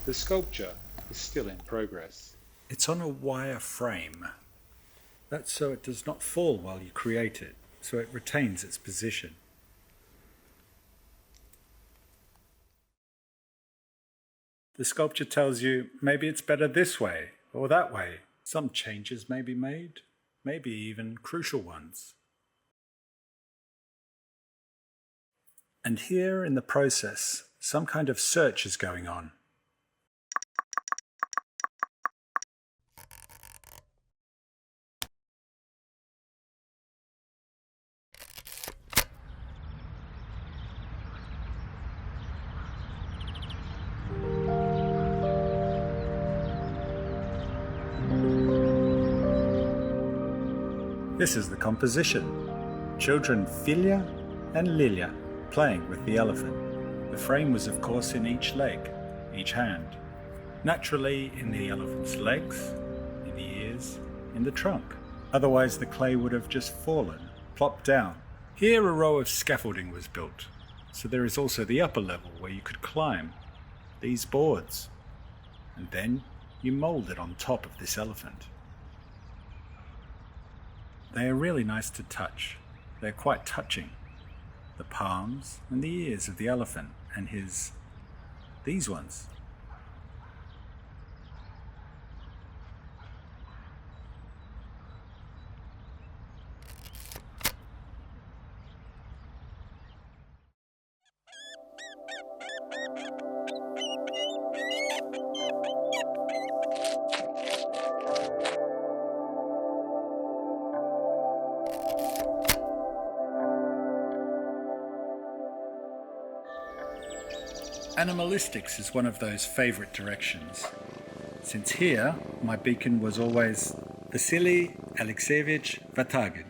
The sculpture is still in progress. It's on a wire frame. That's so it does not fall while you create it, so it retains its position. The sculpture tells you maybe it's better this way or that way. Some changes may be made, maybe even crucial ones. And here in the process, some kind of search is going on. This is the composition. Children Fili and Lilia playing with the elephant. The frame was of course in each leg, each hand. Naturally in the elephant's legs, in the ears, in the trunk. Otherwise the clay would have just fallen, plopped down. Here a row of scaffolding was built, so there is also the upper level where you could climb these boards. And then you mould it on top of this elephant. They are really nice to touch. They're quite touching. The palms and the ears of the elephant and these ones. Animalistics is one of those favourite directions, since here my beacon was always Vasily Alexeyevich Vatagin,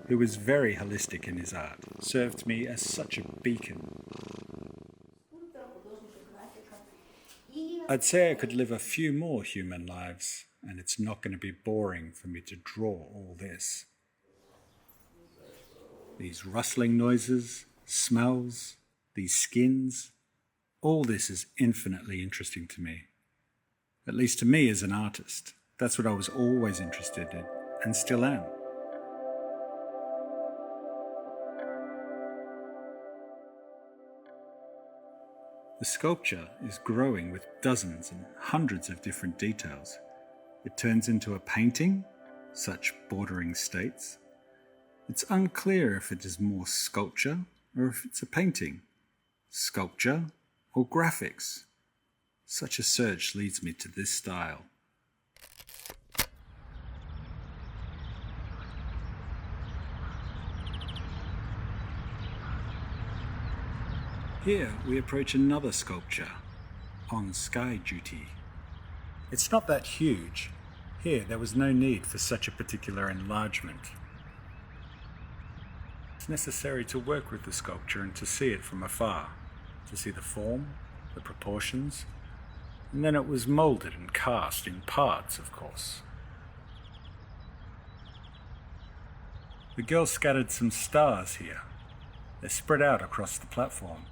who was very holistic in his art, served me as such a beacon. I'd say I could live a few more human lives, and it's not going to be boring for me to draw all this. These rustling noises, smells, these skins, all this is infinitely interesting to me. At least to me as an artist. That's what I was always interested in, and still am. The sculpture is growing with dozens and hundreds of different details. It turns into a painting, such bordering states. It's unclear if it is more sculpture or if it's a painting. Sculpture or graphics. Such a search leads me to this style. Here we approach another sculpture, on sky duty. It's not that huge. Here there was no need for such a particular enlargement. It's necessary to work with the sculpture and to see it from afar, to see the form, the proportions, and then it was moulded and cast in parts, of course. The girl scattered some stars here. They're spread out across the platform.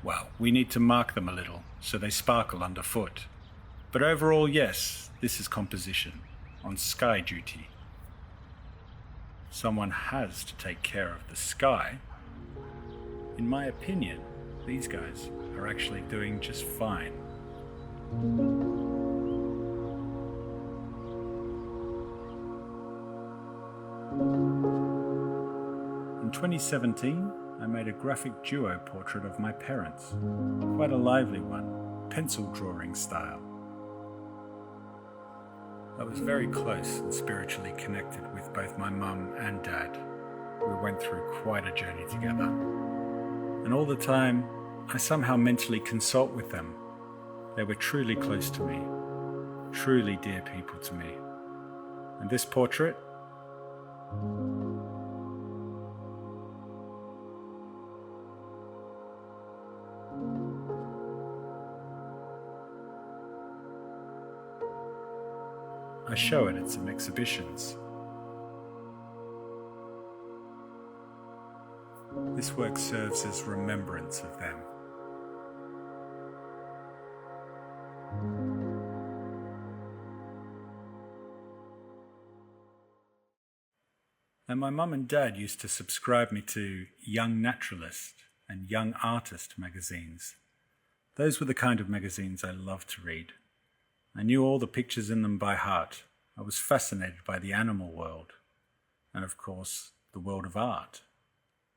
Well, we need to mark them a little, so they sparkle underfoot. But overall, yes, this is composition, on sky duty. Someone has to take care of the sky. In my opinion, these guys are actually doing just fine. In 2017, I made a graphic duo portrait of my parents. Quite a lively one, pencil drawing style. I was very close and spiritually connected with both my mum and dad. We went through quite a journey together. And all the time, I somehow mentally consult with them. They were truly close to me, truly dear people to me. And this portrait? I show it at some exhibitions. This work serves as remembrance of them. And my mum and dad used to subscribe me to Young Naturalist and Young Artist magazines. Those were the kind of magazines I loved to read. I knew all the pictures in them by heart. I was fascinated by the animal world. And of course, the world of art.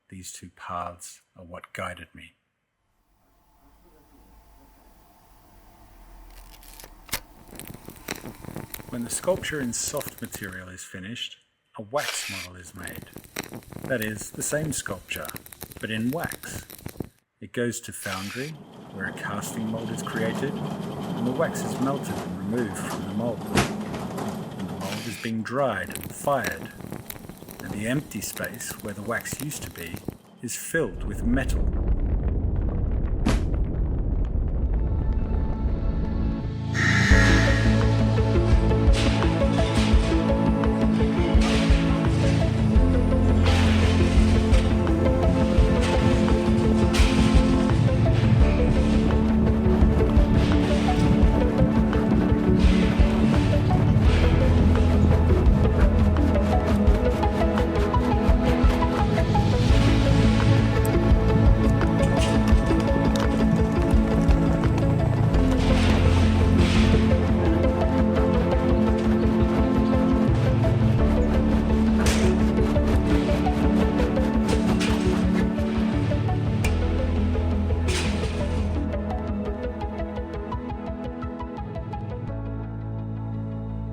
These two paths are what guided me. When the sculpture in soft material is finished, a wax model is made. That is, the same sculpture, but in wax. It goes to foundry, where a casting mold is created, and the wax is melted and removed from the mold. And the mold is being dried and fired, and the empty space where the wax used to be is filled with metal.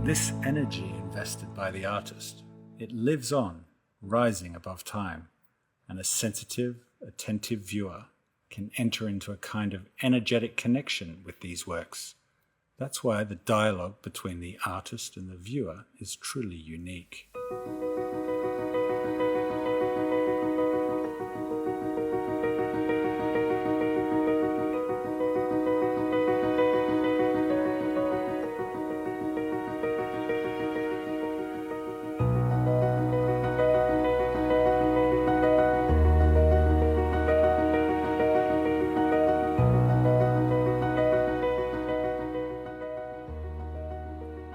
This energy invested by the artist, it lives on, rising above time, and a sensitive, attentive viewer can enter into a kind of energetic connection with these works. That's why the dialogue between the artist and the viewer is truly unique.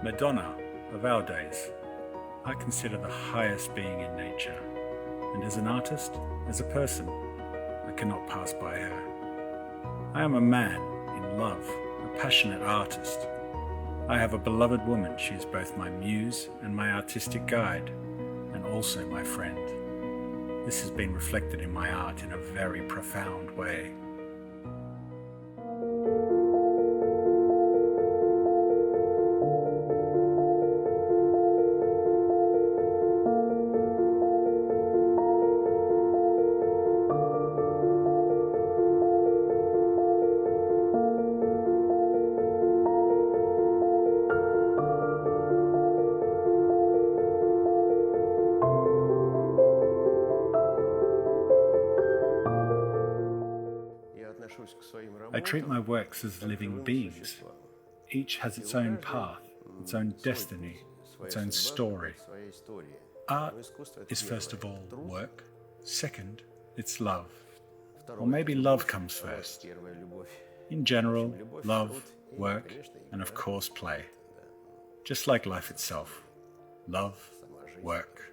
Madonna of our days, I consider the highest being in nature, and as an artist, as a person, I cannot pass by her. I am a man in love, a passionate artist. I have a beloved woman. She is both my muse and my artistic guide, and also my friend. This has been reflected in my art in a very profound way. I treat my works as living beings. Each has its own path, its own destiny, its own story. Art is first of all work, second, it's love. Or maybe love comes first. In general, love, work, and of course play. Just like life itself. Love, work,